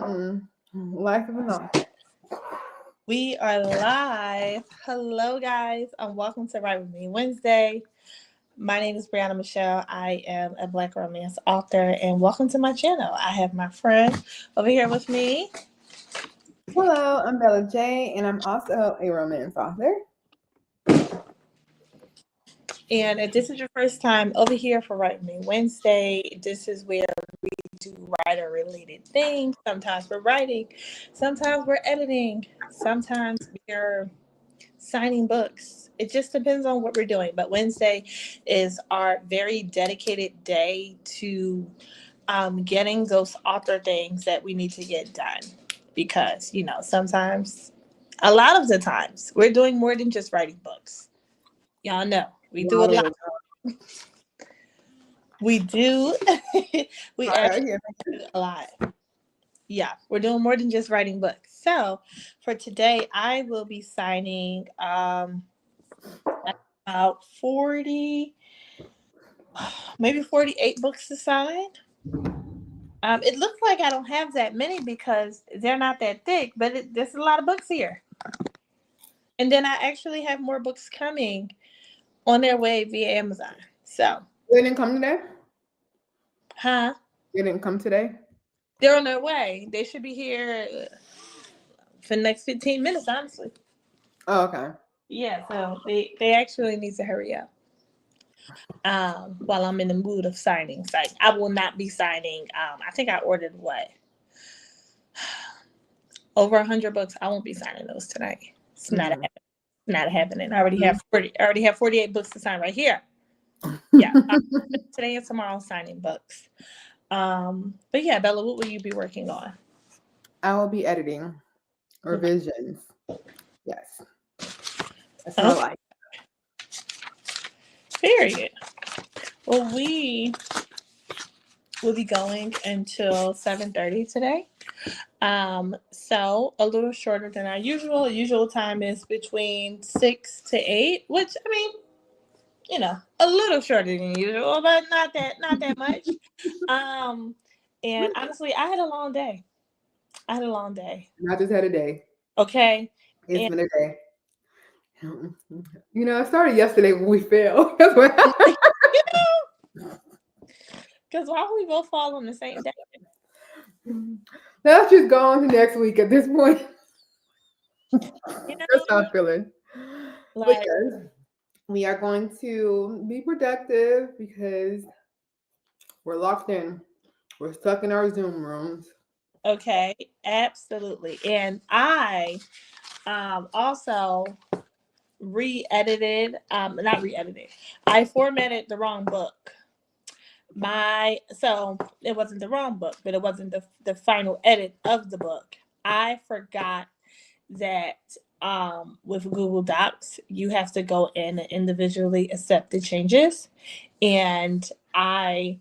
Life of an author. We are live. Hello, guys, and welcome to Write With Me Wednesday. My name is Briyanna Michelle. I am a Black romance author, and welcome to my channel. I have my friend over here with me. Hello, I'm Bella J, and I'm also a romance author. And if this is your first time over here for Write With Me Wednesday, this is where we do writer-related things. Sometimes we're writing, sometimes we're editing, sometimes we're signing books. It just depends on what we're doing. But Wednesday is our very dedicated day to getting those author things that we need to get done. Because, sometimes, a lot of the times, we're doing more than just writing books. Y'all know, we do a lot. We do. We actually do a lot. Yeah, we're doing more than just writing books. So for today, I will be signing about 40, maybe 48 books to sign. It looks like I don't have that many because they're not that thick, but there's a lot of books here. And then I actually have more books coming on their way via Amazon. So they didn't come today? Huh? They didn't come today? They're on their way. They should be here for the next 15 minutes, honestly. Oh, okay. Yeah, so they actually need to hurry up. While I'm in the mood of signing. So I will not be signing. I think I ordered over 100 books. I won't be signing those tonight. It's not happening. I already have 48 books to sign right here. Yeah, today and tomorrow signing books. But yeah, Bella, what will you be working on? I will be editing revisions. Yes, that's my life. Period. Well, we will be going until 7:30 today. So a little shorter than our usual. Usual time is between 6 to 8, which I mean, a little shorter than usual, but not that much. And honestly, I had a long day. I just had a day. Okay. It's been a day. It started yesterday when we fell. That's what happened. Because why would we both fall on the same day? Let's just go on to next week at this point. That's how I'm feeling. But yes, we are going to be productive because we're locked in. We're stuck in our Zoom rooms. Okay, absolutely. And I also not re-edited. I formatted the wrong book. So it wasn't the wrong book, but it wasn't the final edit of the book. I forgot that with Google Docs, you have to go in and individually accept the changes. And I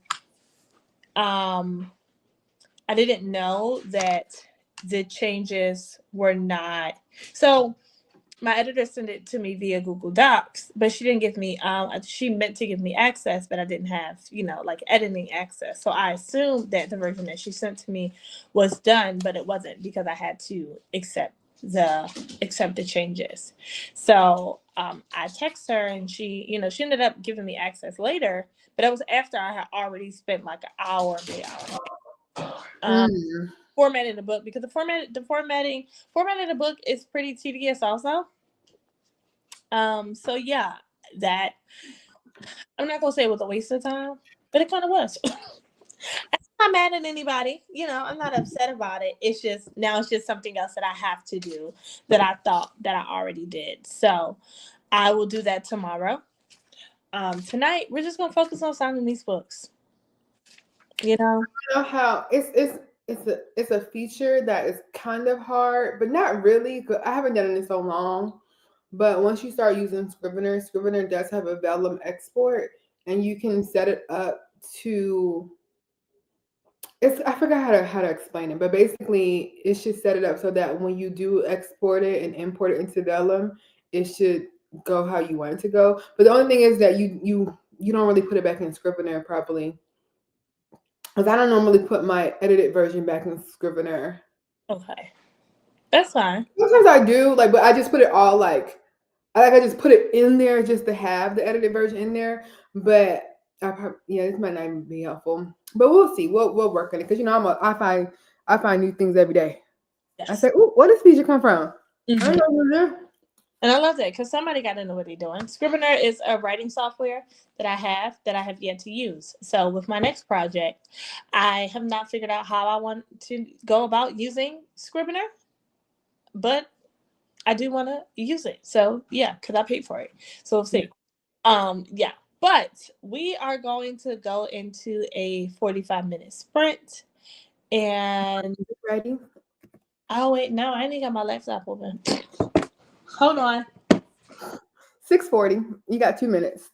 didn't know that the changes were not. So my editor sent it to me via Google Docs, but she didn't give me, she meant to give me access, but I didn't have, editing access. So I assumed that the version that she sent to me was done, but it wasn't because I had to accept the changes. So I texted her and she ended up giving me access later, but it was after I had already spent like an hour, formatting the book, because the formatting the book is pretty tedious also. So yeah, that I'm not gonna say it was a waste of time, but it kind of was. I'm not mad at anybody, I'm not upset about it. It's just something else that I have to do that I thought that I already did. So I will do that tomorrow. Tonight we're just gonna focus on signing these books. You know how it's a feature that is kind of hard, but not really. Cause I haven't done it in so long. But once you start using Scrivener does have a Vellum export, and you can set it up to. I forgot how to explain it, but basically, it should set it up so that when you do export it and import it into Vellum, it should go how you want it to go. But the only thing is that you don't really put it back in Scrivener properly. Because I don't normally put my edited version back in Scrivener Okay. That's fine. Sometimes I do, like, but I just put it all I just put it in there just to have the edited version in there. But yeah, this might not even be helpful. But we'll see. We'll work on it because I find new things every day. I Yes. say, "Ooh, where does feature come from?" I don't Mm-hmm. know what it is. And I love that because somebody got to know what they're doing. Scrivener is a writing software that I have yet to use. So with my next project, I have not figured out how I want to go about using Scrivener, but I do want to use it. So yeah, because I paid for it. So we'll see. Yeah. But we are going to go into a 45-minute sprint. And Ready? oh wait, no, I ain't got my laptop open. Hold on. 6:40. You got 2 minutes.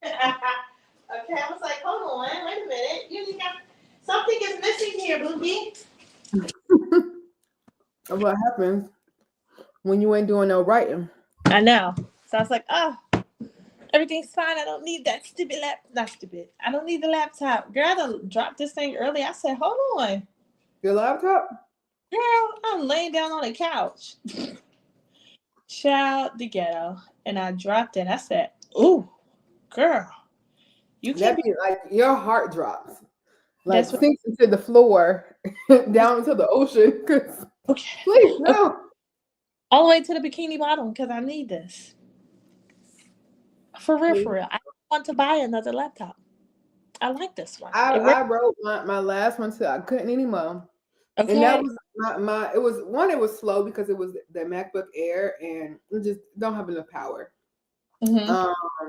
Okay, I was like, hold on, wait a minute. You didn't got something is missing here, Boogie. What happens when you ain't doing no writing? I know. So I was like, oh, everything's fine. I don't need that stupid not stupid. I don't need the laptop. Girl, I done dropped this thing early. I said, hold on. Your laptop? Girl, I'm laying down on the couch. Child the ghetto. And I dropped it. I said, ooh, girl, you That can't. be like your heart drops, like That's what. sinks into the floor, down into the ocean. Cause Okay. please Okay. no. All the way to the bikini bottom because I need this. For real, Please. for real. I don't want to buy another laptop. I like this one. It works. I wrote my last one till I couldn't anymore. And that Okay. was my it was slow because it was the MacBook Air and it just don't have enough power. Mm-hmm.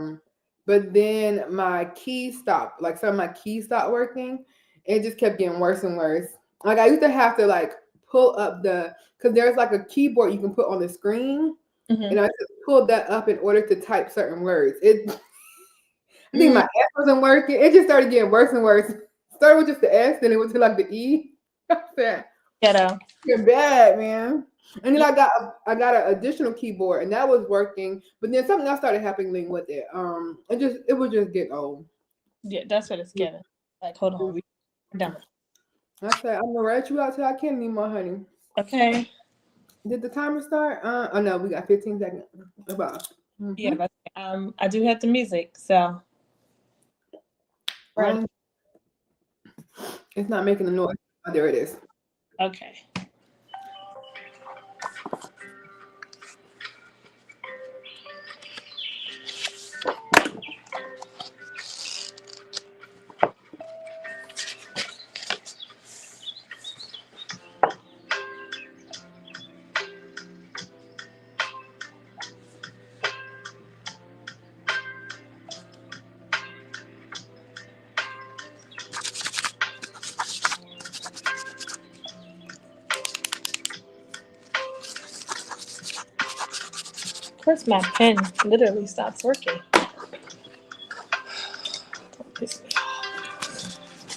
Um but then my keys stopped, like some of my keys stopped working. It just kept getting worse and worse. Like I used to have to like pull up because there's like a keyboard you can put on the screen. Mm-hmm. And I just pulled that up in order to type certain words. I think Mm, my S wasn't working. It just started getting worse and worse. Started with just the S, then it went to like the E. I said, ghetto. you're bad, man. And then Yeah, I got an additional keyboard, and that was working. But then something else started happening with it. It was just getting old. yeah, that's what it's ghetto. Like, hold on, we're done. I said, I'm gonna write you out till I can't anymore, honey. Okay. Did the timer start? Oh no, we got 15 seconds. About. Yeah, Mm-hmm. but I do have the music, so ready. It's not making a noise. Oh, there it is. Okay. Of course, my pen literally stops working. Don't piss me off.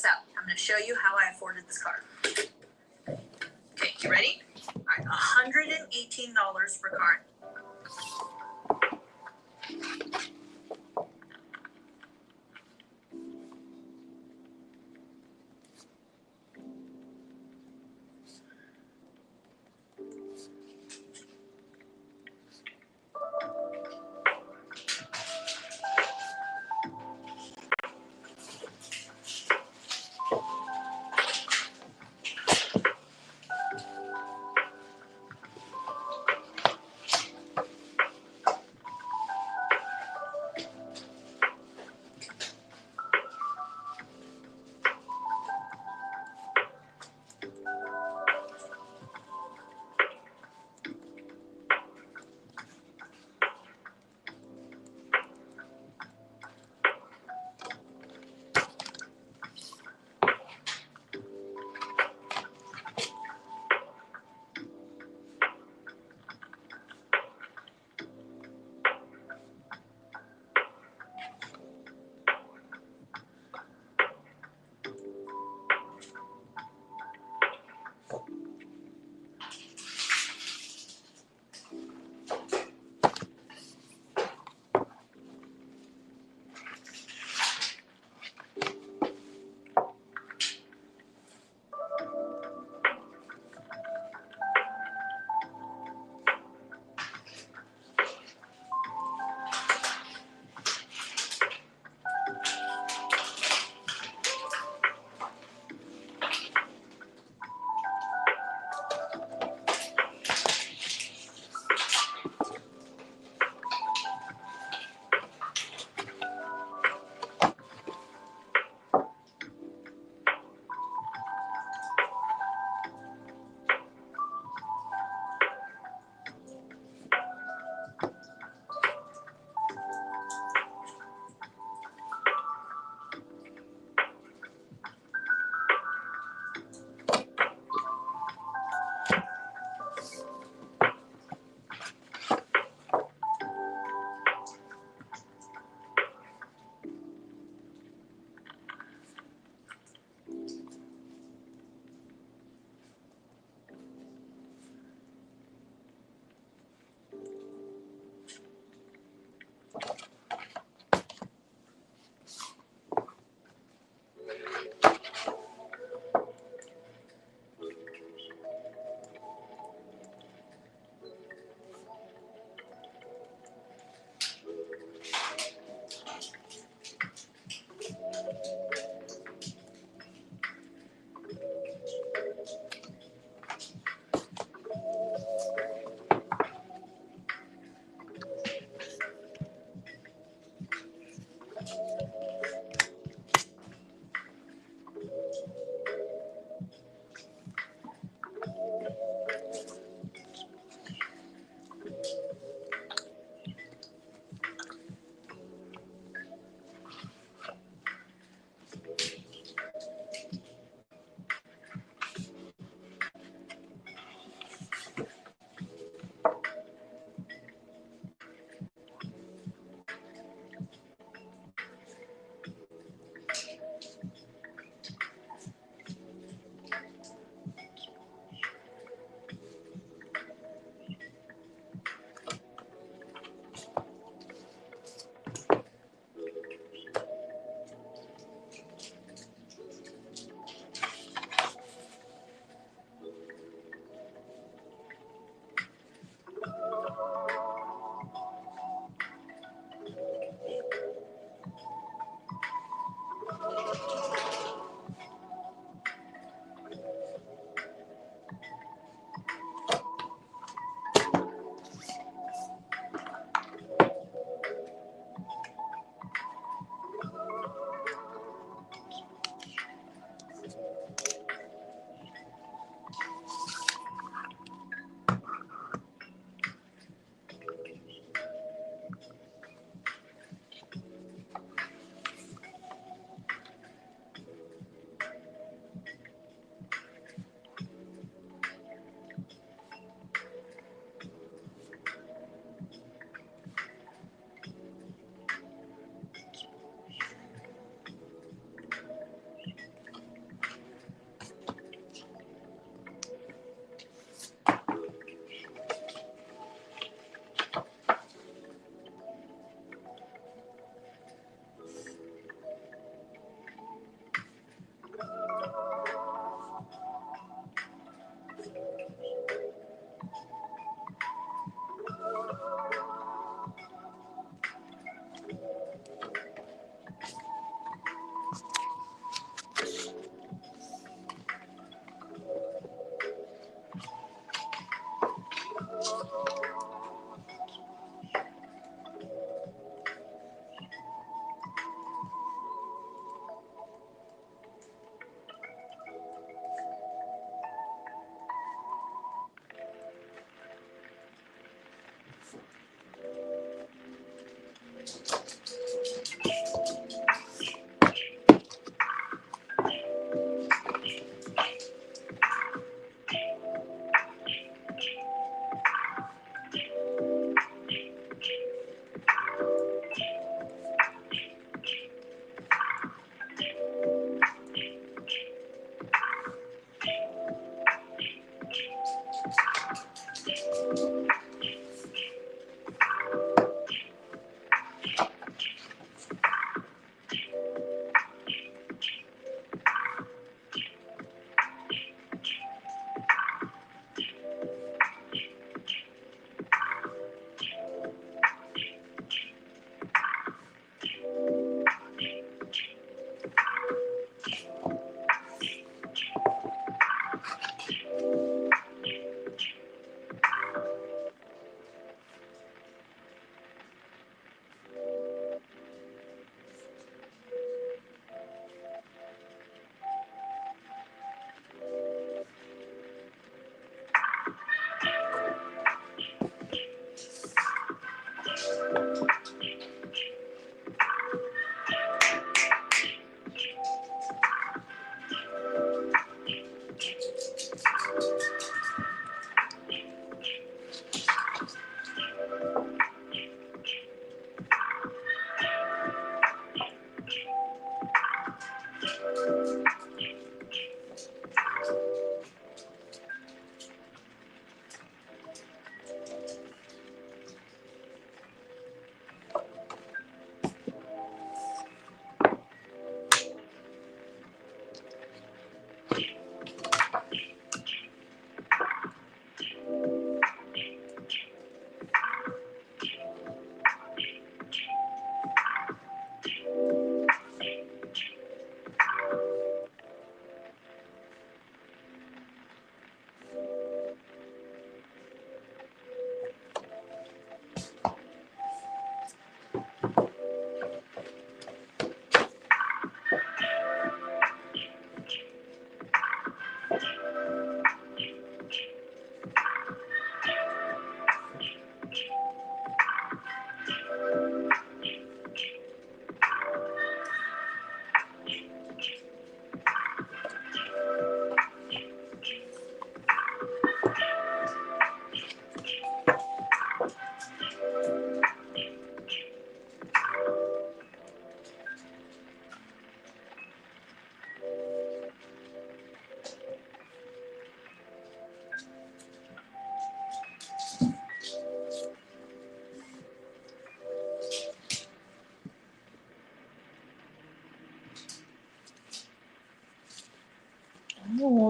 this out. I'm going to show you how I afforded this car. Okay, you ready? All right, $118 for car.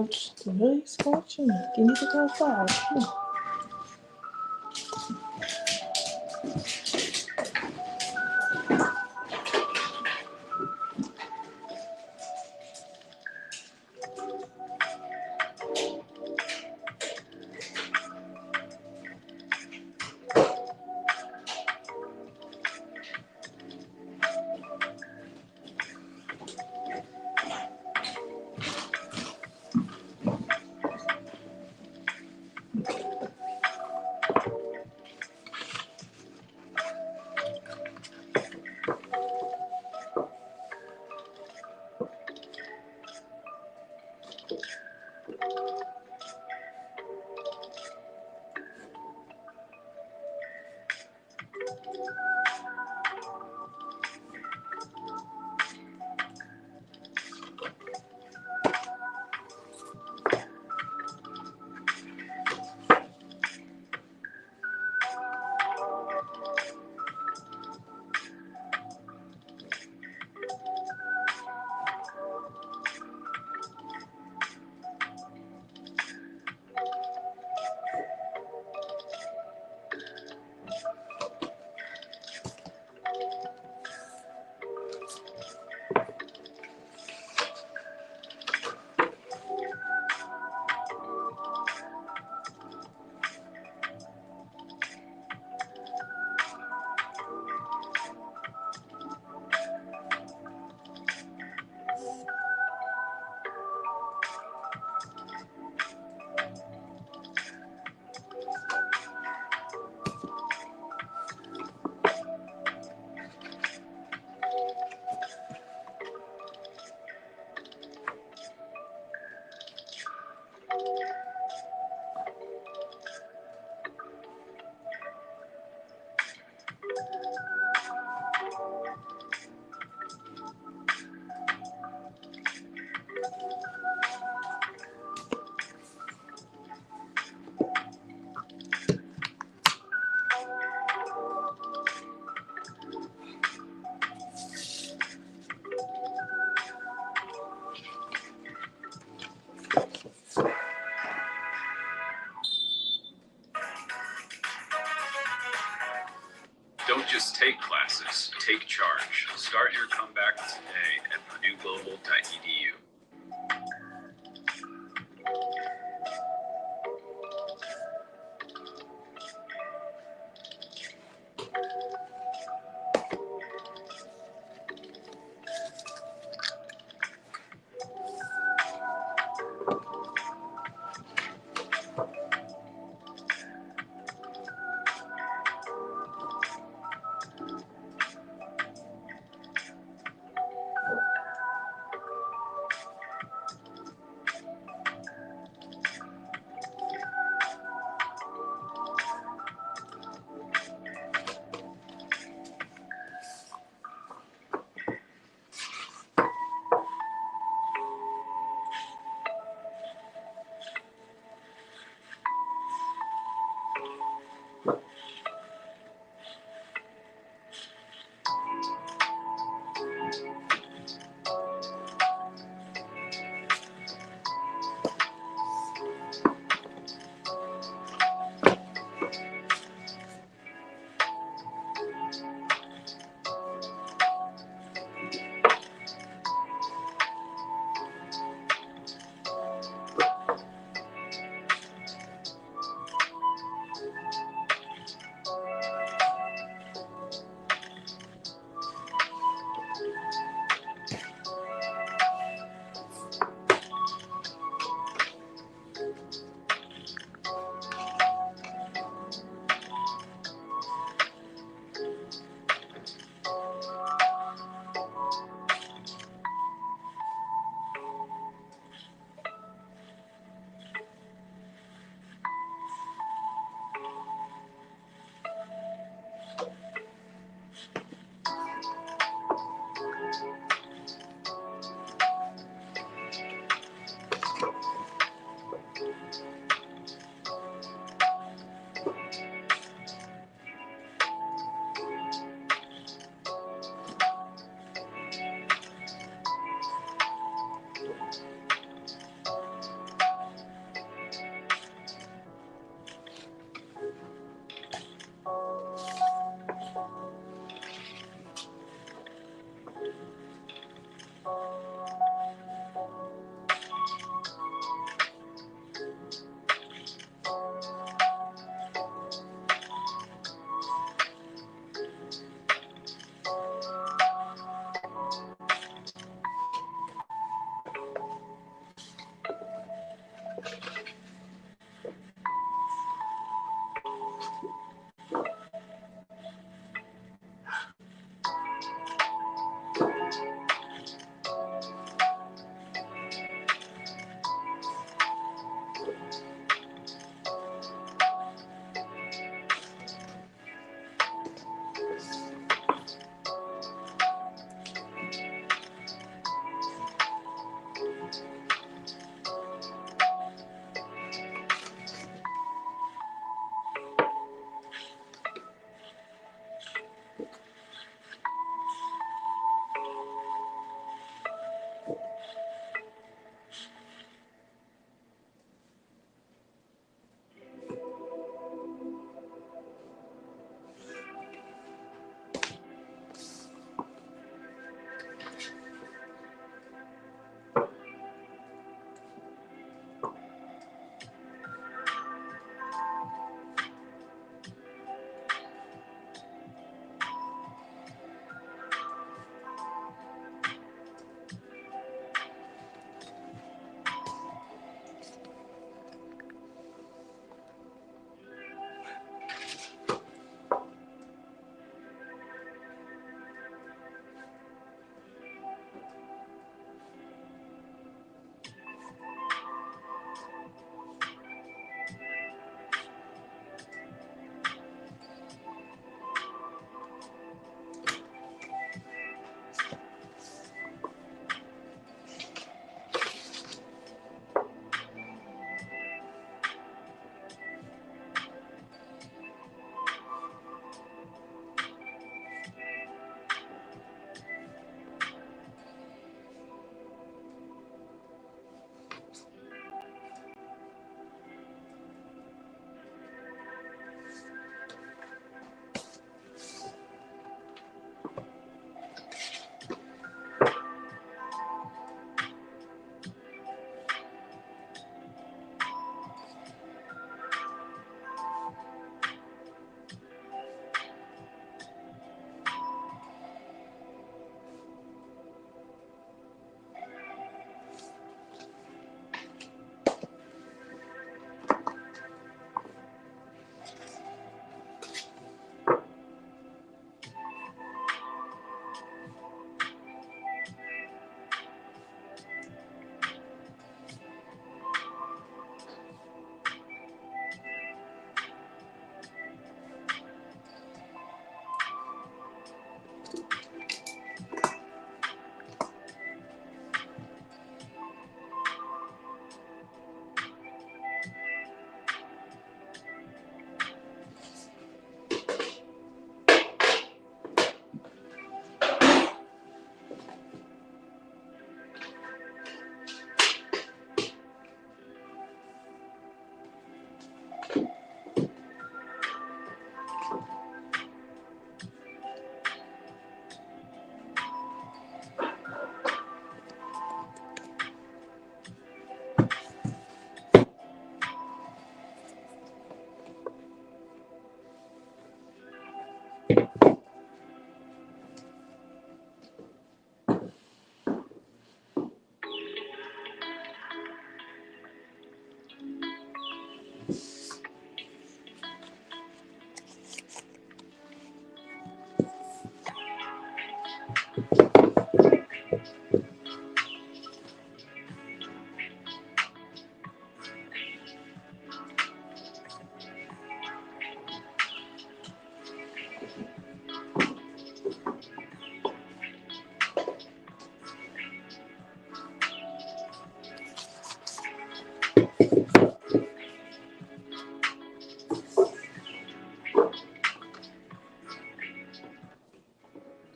Ouch. It's really scorching me. You need to go outside. Don't just take classes, take charge. Start your comeback today at purdueglobal.edu.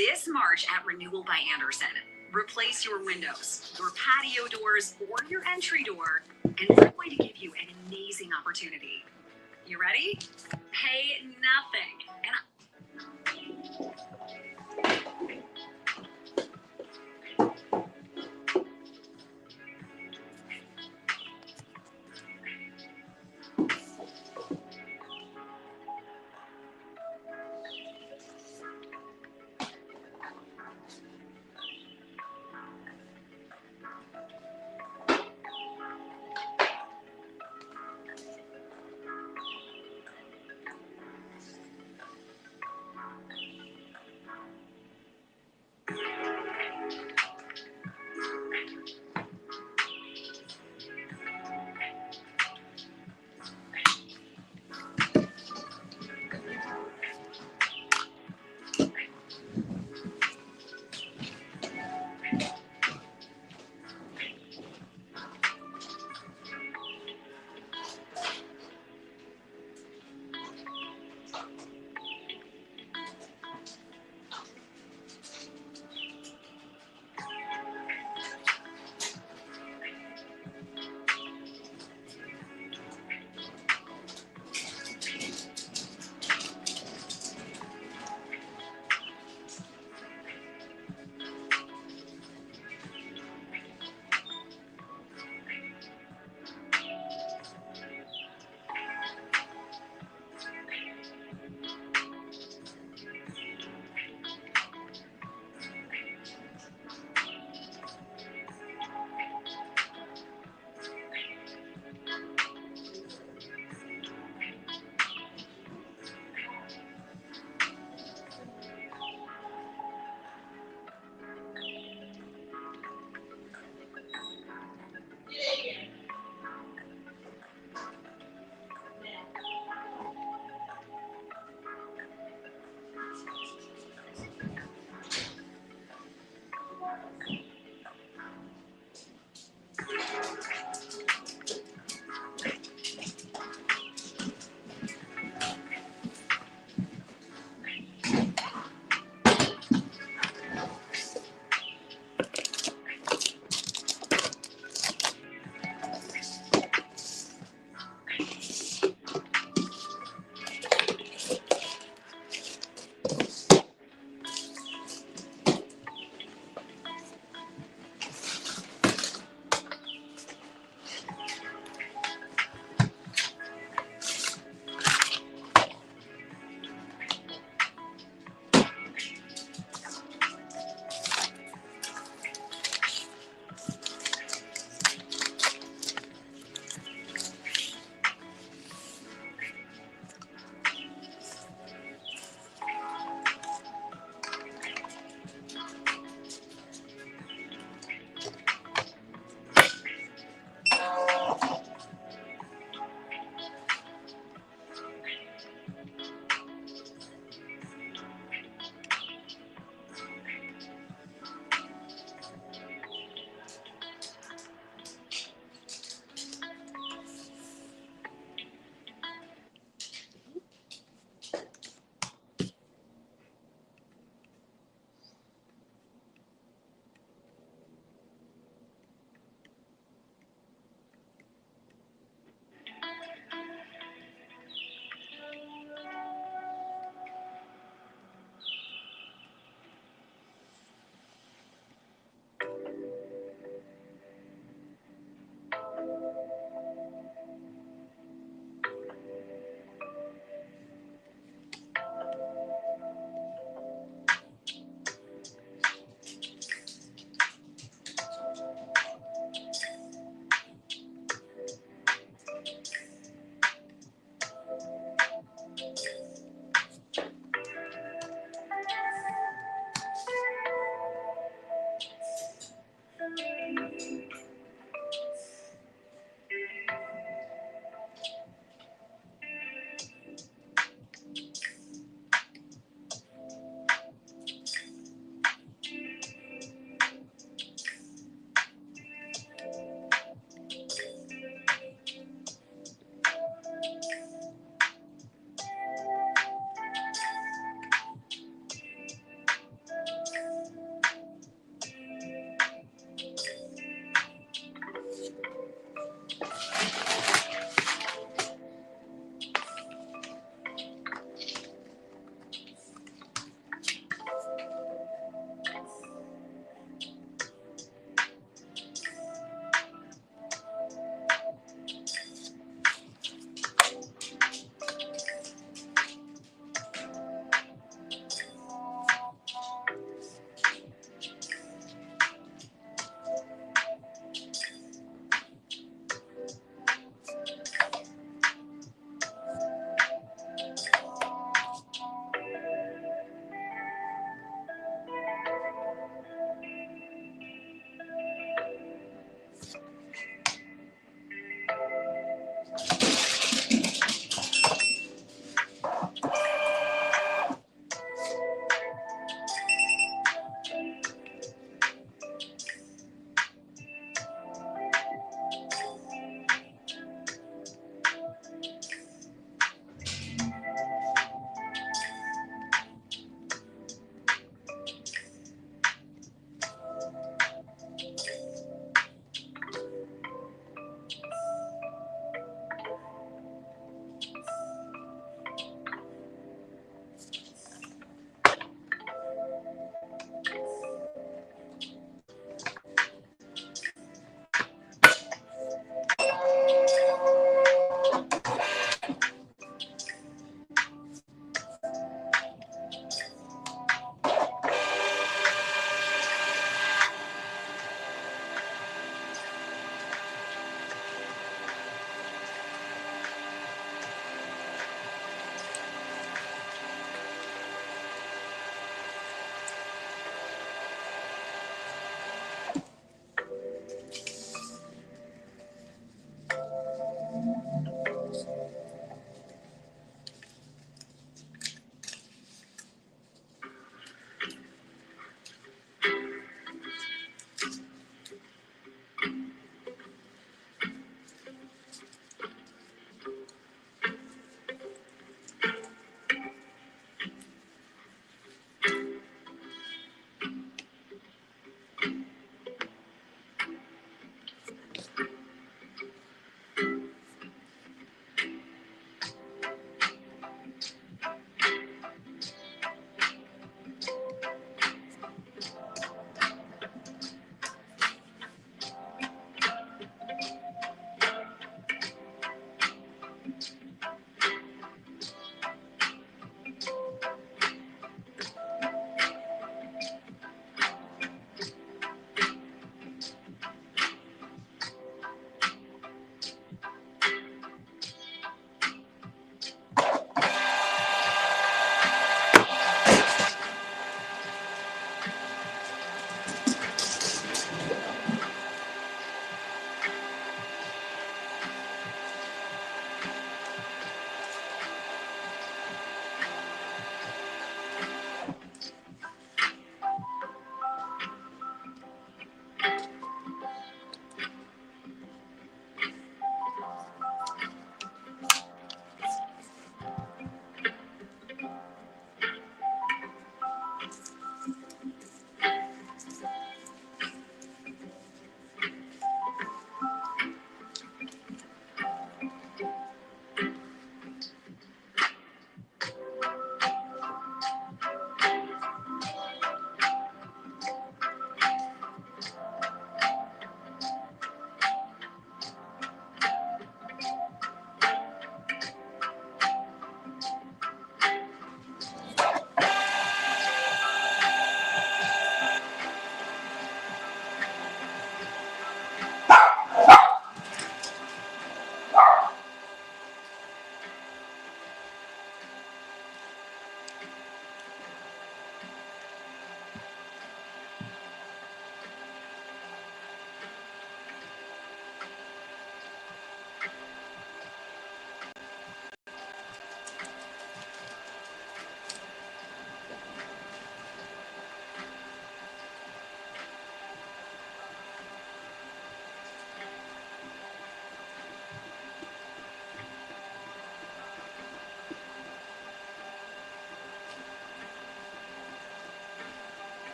This March at Renewal by Andersen, replace your windows, your patio doors, or your entry door, and we're going to give you an amazing opportunity. You ready? Pay nothing. And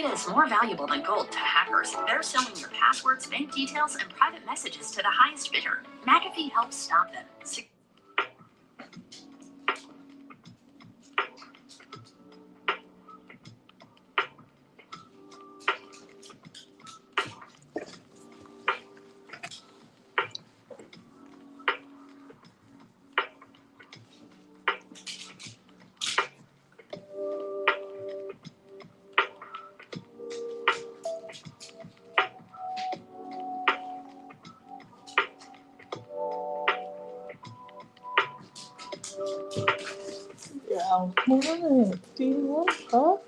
data is more valuable than gold to hackers. They're selling your passwords, bank details, and private messages to the highest bidder. McAfee helps stop them. Yeah, what? Do you want to?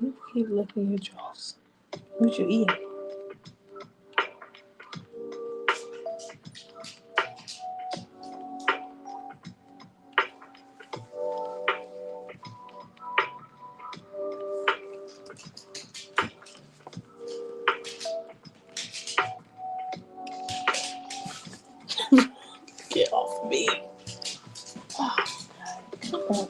You keep licking your jaws. What you eating? Get off me. Oh, God. Come on.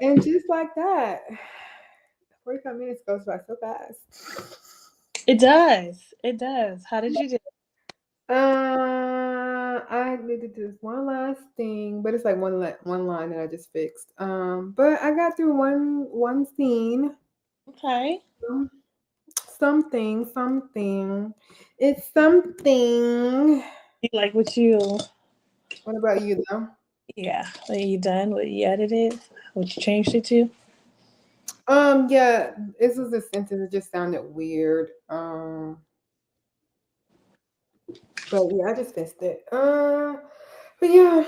And just like that, 45 minutes goes by so fast. It does. It does. How did you do? I need to do this one last thing, but it's like one line that I just fixed. But I got through one scene. Okay. Something. It's something. Like what you What about you though? Yeah. Are you done? What you edited? What you changed it to? Yeah, this was a sentence that just sounded weird. But yeah, I just fixed it. But yeah,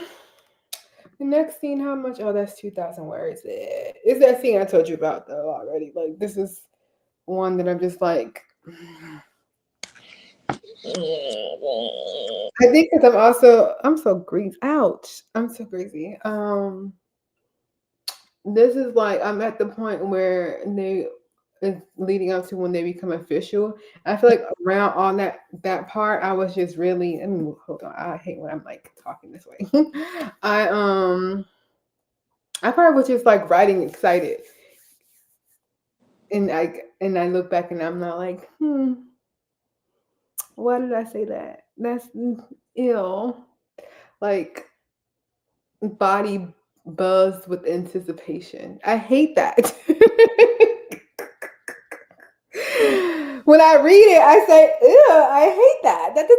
the next scene, how much? Oh, that's 2,000 words. It's that scene I told you about though already. Like this is one that I'm just like. I think because I'm so greasy. Ouch, I'm so greasy. This is like I'm at the point where they it's leading up to when they become official. I feel like around all that part, I was just really. Hold on. I hate when I'm like talking this way. I I probably was just like writing excited, and I look back and I'm not like, why did I say that? That's ill. Like body buzzed with anticipation. I hate that. When I read it, I say, "Ew, I hate that. That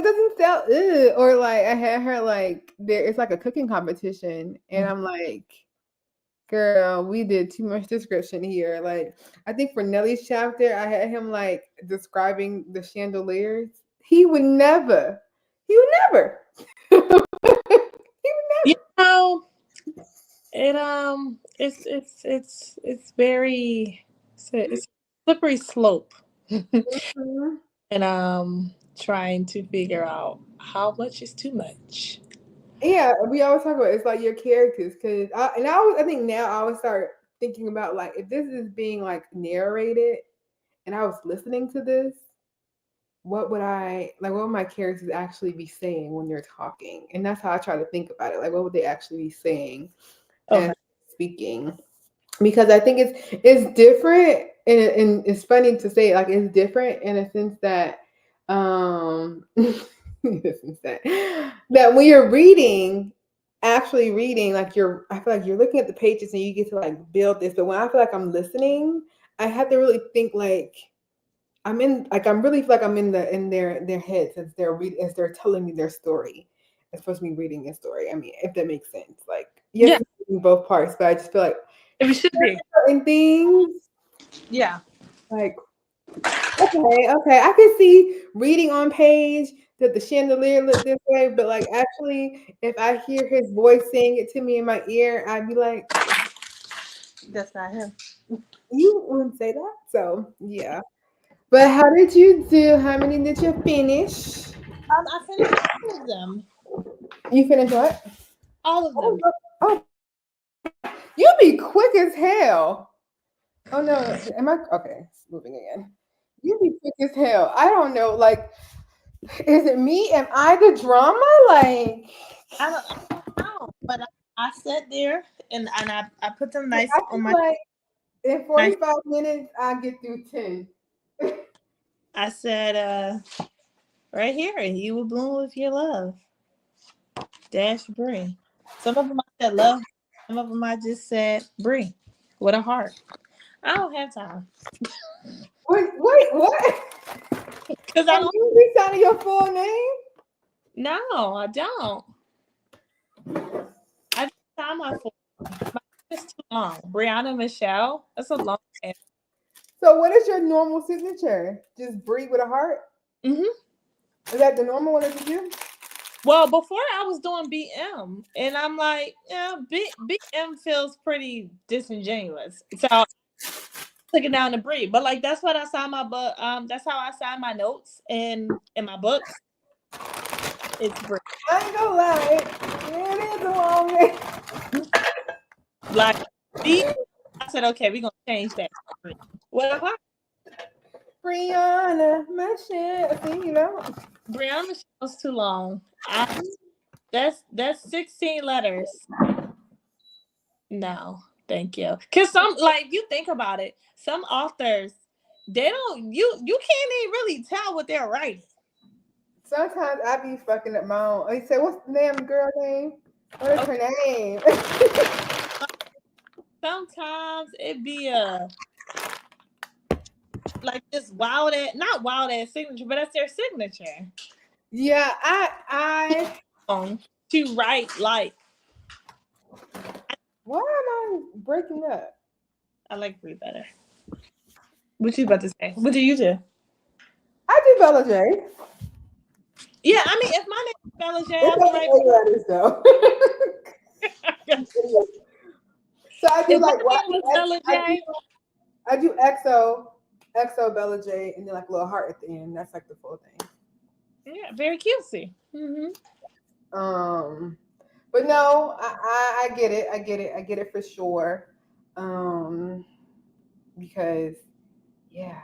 doesn't sound ew." Or like I had her like there. It's like a cooking competition, and I'm like, "Girl, we did too much description here." Like I think for Nelly's chapter, I had him like describing the chandeliers. He would never. He would never. He would You never. know, it's very it's a slippery slope. Mhm. And trying to figure out how much is too much. Yeah, we always talk about it's like your characters because I think now I would start thinking about like if this is being like narrated and I was listening to this, what would I like? What would my characters actually be saying when they're talking? And that's how I try to think about it. Like, what would they actually be saying Okay. and speaking? Because I think it's different, and it's funny to say like it's different in a sense that in a sense that when you're reading, actually reading, like I feel like you're looking at the pages and you get to like build this. But when I feel like I'm listening, I have to really think like I'm really feel like I'm in their heads as they're telling me their story. It's supposed to be reading a story. I mean, if that makes sense. Like yes, Yeah, it's in both parts, but I just feel like it should be. certain things Yeah. like okay, I can see reading on page that the chandelier looked this way, but like actually, if I hear his voice saying it to me in my ear, I'd be like, That's not him. "You wouldn't say that." So yeah. But how did you do? How many did you finish? I finished all of them. You finished what? All of Oh, them. oh, you be quick as hell. Oh no, am I okay? It's moving again. You be quick as hell. I don't know. Like, is it me? Am I the drama? Like, I don't know, but I sat there and I put them nice I on feel my like in nice. 45 minutes I get through 10. I said, right here, you will bloom with your love. Dash Brie. Some of them I said love. Some of them I just said Brie with a heart. I don't have time Wait, what? because I Are don't. you be sounding your full name? No, I don't. I just time my full. My name is too long. Briyanna Michelle. That's a long name. So what is your normal signature? Just breathe with a heart? Hmm. Is that the normal one that you do? Well, before I was doing BM, and I'm like, yeah, BM feels pretty disingenuous. So I took it down to Brie. But like that's what I sign my book. That's how I sign my notes in my books. It's Brie. I ain't gonna lie. It is a long name. Like B. I said, okay, we're gonna change that. What a heart. Brianna Michelle. See, you know. Brianna Michelle's too long. That's 16 letters. No, thank you. Cause some like you think about it, some authors they don't you can't even really tell what they're writing. Sometimes I be fucking up my own. I say, what's the damn girl name? What is her Okay. name? Sometimes it be a like this wild ass not wild ass signature, but that's their signature. Yeah, I To write like Why am I breaking up? I like Brie better. What you about to say? What do you do? I do Bella J. Yeah, I mean, if my name is Bella J, It's I'll be only right 8 letters though. back. So I do If my like what name was Bella J, I do XO Bella J, and then like a little heart at the end. That's like the full thing. yeah, very cutesy. Mm-hmm. But no, I get it. I get it for sure. Because yeah.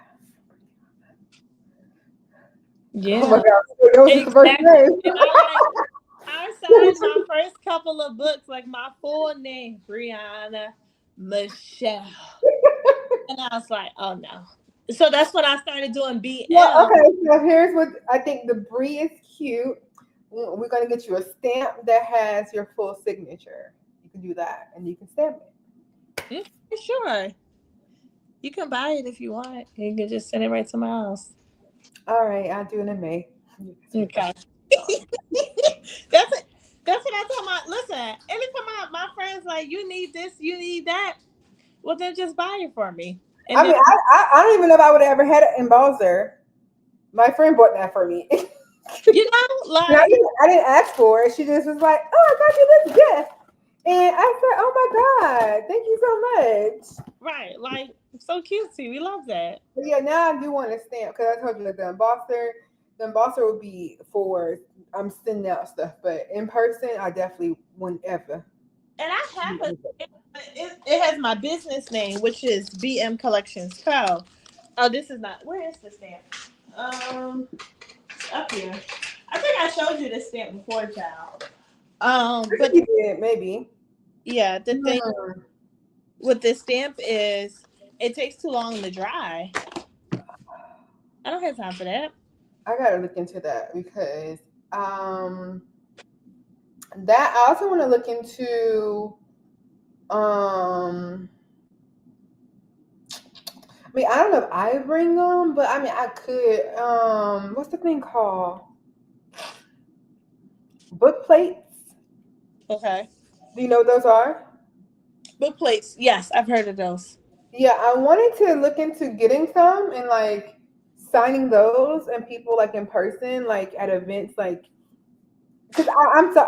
Oh my Yeah, God, that was the first exactly. name. And I signed my first couple of books, like my full name, Briyanna Michelle. And I was like, oh no. So that's when I started doing Well, BM. okay, so here's what I think the Brie is cute. We're gonna get you a stamp that has your full signature. You can do that and you can stamp it. Sure. You can buy it if you want. You can just send it right to my house. All right, I'll do it in May. Okay. That's it. That's what I told my listen. Anytime my friends like, you need this, you need that. Well, then just buy it for me. And I then mean, I don't even know if I would have ever had an embosser. My friend bought that for me. you know, And like I didn't ask for it. She just was like, "Oh, I got you this gift," and I said, "Oh my God, thank you so much." right, like so cutesy. We love that. But yeah, now I do want to stamp because I told you that the embosser would be for I'm sending out stuff, but in person, I definitely wouldn't ever. And I have it has my business name, which is BM Collections Co. Oh, this is not. Where is the stamp? Up here. I think I showed you this stamp before, child. But You did, maybe. yeah, the thing Hmm. with this stamp is it takes too long to dry. I don't have time for that. I gotta look into that because um that I also want to look into I mean I don't know if I bring them, but I mean I could what's the thing called? Book plates. Okay. Do you know what those are? Book plates. Yes, I've heard of those. Yeah, I wanted to look into getting some and like signing those and people like in person, like at events, like because I'm so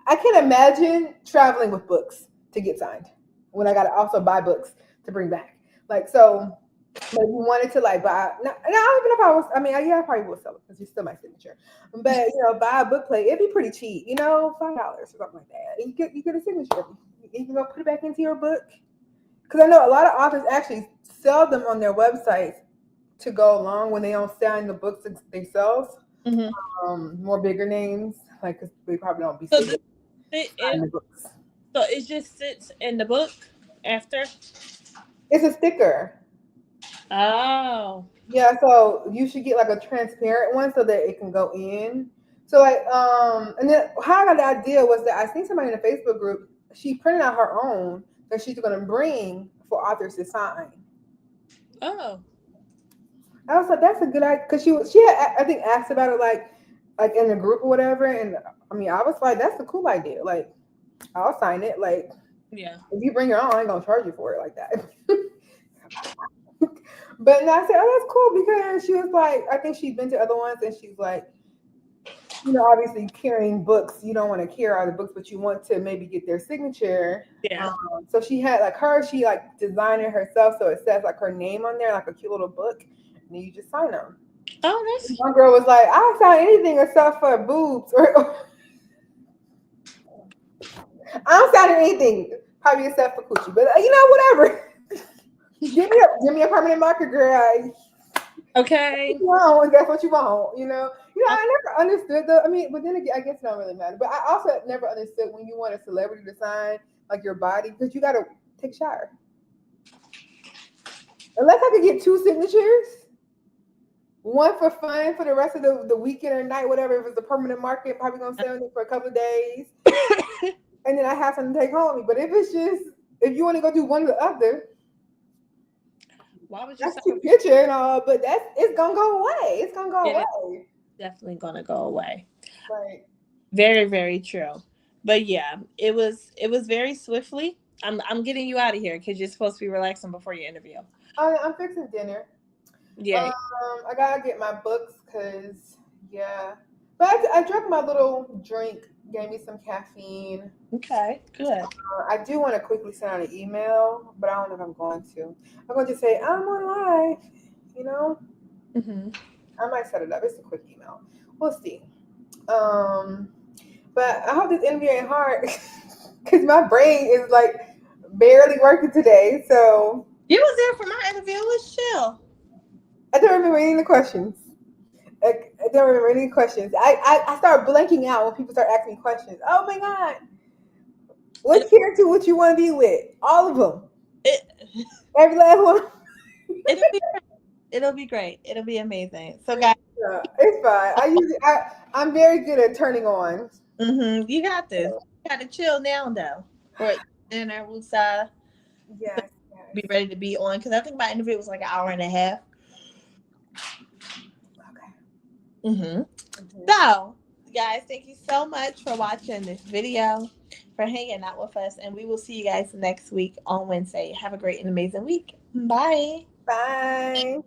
I can't imagine traveling with books to get signed when I gotta also buy books to bring back. Like so, but you wanted to like buy. No, even if I was, I mean, yeah, I probably will sell it because you're still my signature. But buy a book plate. It'd be pretty cheap. $5 or something like that. And you get a signature. You can go put it back into your book. Because I know a lot of authors actually sell them on their websites to go along when they don't sign the books themselves. Mm-hmm. More bigger names, like because they probably don't be So signing the books. so it just sits in the book after. It's a sticker. Oh. Yeah, so you should get like a transparent one so that it can go in. So like and then how I got the idea was that I seen somebody in a Facebook group, she printed out her own that she's gonna bring for authors to sign. Oh. I was like, that's a good idea because she had, I think asked about it like in the group or whatever, and I mean I was like, that's a cool idea. Like I'll sign it. Like Yeah. if you bring your own, I ain't gonna charge you for it like that. But no, I said, oh, that's cool because she was like, I think she's been to other ones, and she's like, obviously carrying books, you don't want to carry all the books, but you want to maybe get their signature. Yeah. So she had like she like designed it herself, so it says like her name on there, like a cute little book, and then you just sign them. Oh, that's One girl was like, I'll sign anything except for boobs, or I'm signing anything, probably except for coochie, but whatever. Give me a permanent marker, girl. okay. Wow, and that's what you want, I never understood though. I mean, but then again, I guess it don't really matter. But I also never understood when you want a celebrity to sign like your body because you gotta take a shower. Unless I could get 2 signatures, one for fun for the rest of the weekend or night, whatever. If it's a permanent market, probably gonna stay on it for a couple of days, and then I have something to take home with me. But if you want to go do one or the other, why would you that's your picture and all, but it's gonna go away. It's gonna go away. Definitely gonna go away. Right. Very, very true. But yeah, it was very swiftly. I'm getting you out of here because you're supposed to be relaxing before your interview. I'm fixing dinner. Yeah. I gotta get my books because yeah. But I drank my little drink. Gave me some caffeine. Okay. Good. I do want to quickly send out an email, but I don't know if I'm going to. I'm going to say I'm on live. You know, Hmm. I might set it up. It's a quick email. We'll see. Um, but I hope this interview ain't hard because my brain is like barely working today. So You was there for my interview. It was chill. I don't remember any of the questions. I don't remember any questions. I start blanking out when people start asking me questions. Oh my god, It, what character would you want to be with? All of them, it, every last one. it'll be it'll be great. It'll be amazing. So guys, It's fine. I'm very good at turning on. you got this. You got to chill now though. For dinner, we'll Yes, be yes. ready to be on because I think my interview was like an hour and a half. Okay. Mm-hmm. Mhm. So, guys, thank you so much for watching this video, for hanging out with us, and we will see you guys next week on Wednesday. Have a great and amazing week. Bye. Bye.